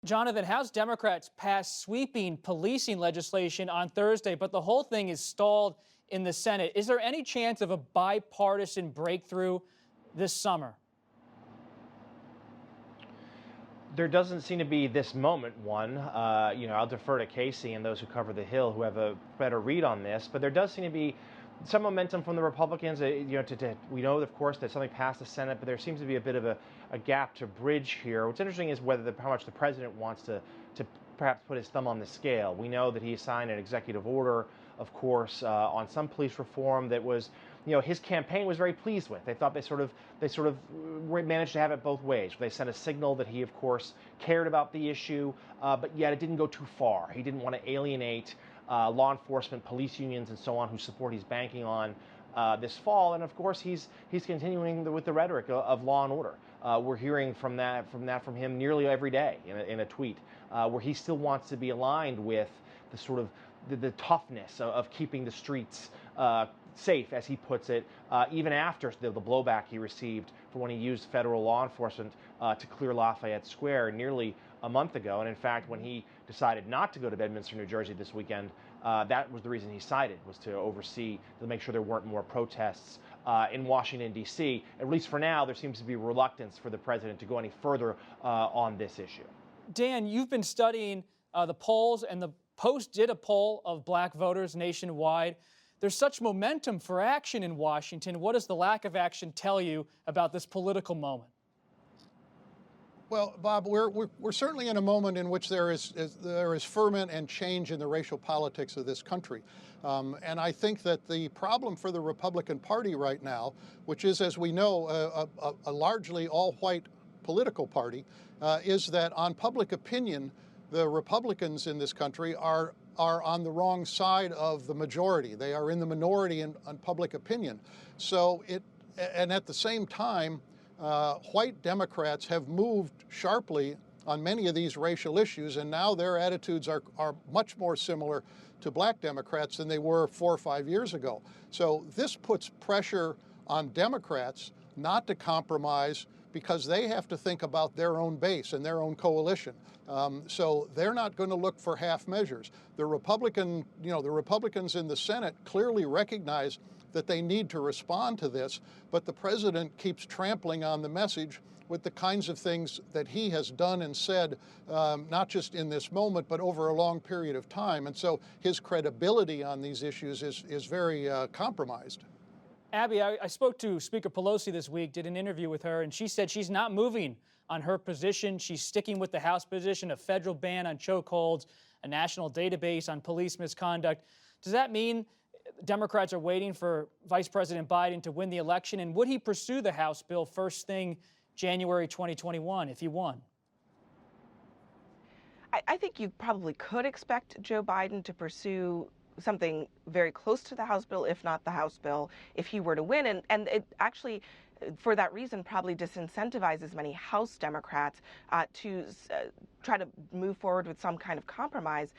Jonathan, House Democrats passed sweeping policing legislation on Thursday, but the whole thing is stalled in the Senate. Is there any chance of a bipartisan breakthrough this summer? There doesn't seem to be this moment one. I'll defer to Kasie and those who cover the Hill who have a better read on this, but there does seem to be some momentum from the Republicans. We know, of course, that something passed the Senate, but there seems to be a bit of a gap to bridge here. What's interesting is how much the president wants to perhaps put his thumb on the scale. We know that he signed an executive order, of course, on some police reform that was, his campaign was very pleased with. They thought they sort of managed to have it both ways. They sent a signal that he, of course, cared about the issue, but yet it didn't go too far. He didn't want to alienate law enforcement, police unions, and so on, whose support he's banking on this fall. And of course, he's continuing with the rhetoric of law and order. We're hearing from him nearly every day in a tweet, where he still wants to be aligned with the sort of the toughness of keeping the streets safe, as he puts it, even after the blowback he received for when he used federal law enforcement to clear Lafayette Square nearly a month ago. And in fact, when he decided not to go to Bedminster, New Jersey this weekend, that was the reason he cited, was to oversee, to make sure there weren't more protests in Washington, D.C. At least for now, there seems to be reluctance for the president to go any further on this issue. Dan, you've been studying the polls, and the Post did a poll of black voters nationwide. There's such momentum for action in Washington. What does the lack of action tell you about this political moment? Well, Bob, we're certainly in a moment in which there is ferment and change in the racial politics of this country. And I think that the problem for the Republican Party right now, which is, as we know, a largely all-white political party, is that on public opinion, the Republicans in this country are on the wrong side of the majority. They are in the minority on public opinion. And at the same time, white Democrats have moved sharply on many of these racial issues, and now their attitudes are much more similar to black Democrats than they were 4 or 5 years ago. So this puts pressure on Democrats not to compromise, because they have to think about their own base and their own coalition. So they're not going to look for half measures. The Republicans in the Senate clearly recognize that they need to respond to this, but the president keeps trampling on the message with the kinds of things that he has done and said, not just in this moment, but over a long period of time. And so his credibility on these issues is very compromised. Abby, I spoke to Speaker Pelosi this week, did an interview with her, and she said she's not moving on her position. She's sticking with the House position, a federal ban on chokeholds, a national database on police misconduct. Does that mean Democrats are waiting for Vice President Biden to win the election? And would he pursue the House bill first thing January 2021 if he won? I think you probably could expect Joe Biden to pursue something very close to the House bill, if not the House bill, if he were to win. And it actually, for that reason, probably disincentivizes many House Democrats to try to move forward with some kind of compromise.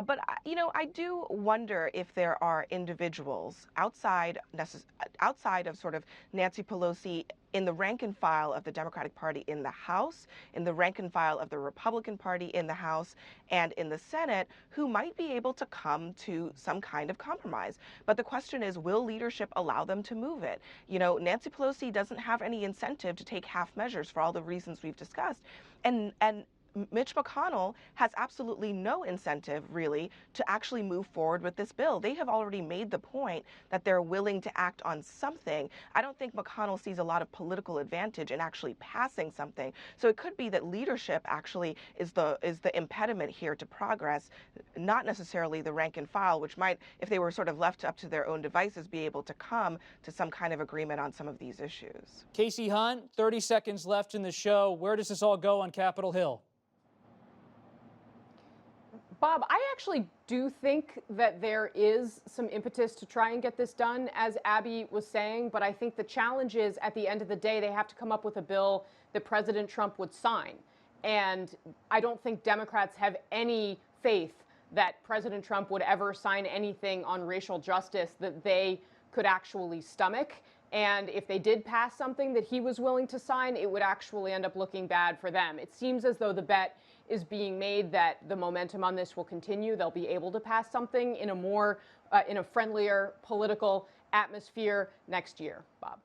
But I do wonder if there are individuals outside of sort of Nancy Pelosi in the rank and file of the Democratic Party in the House, in the rank and file of the Republican Party in the House, and in the Senate, who might be able to come to some kind of compromise. But the question is, will leadership allow them to move it? Nancy Pelosi doesn't have any incentive to take half measures for all the reasons we've discussed. And Mitch McConnell has absolutely no incentive, really, to actually move forward with this bill. They have already made the point that they're willing to act on something. I don't think McConnell sees a lot of political advantage in actually passing something. So it could be that leadership actually is the impediment here to progress, not necessarily the rank and file, which might, if they were sort of left up to their own devices, be able to come to some kind of agreement on some of these issues. Kasie Hunt, 30 seconds left in the show. Where does this all go on Capitol Hill? Bob, I actually do think that there is some impetus to try and get this done, as Abby was saying, but I think the challenge is, at the end of the day, they have to come up with a bill that President Trump would sign. And I don't think Democrats have any faith that President Trump would ever sign anything on racial justice that they could actually stomach. And if they did pass something that he was willing to sign, it would actually end up looking bad for them. It seems as though the bet is being made that the momentum on this will continue. They'll be able to pass something in a more, in a friendlier political atmosphere next year, Bob.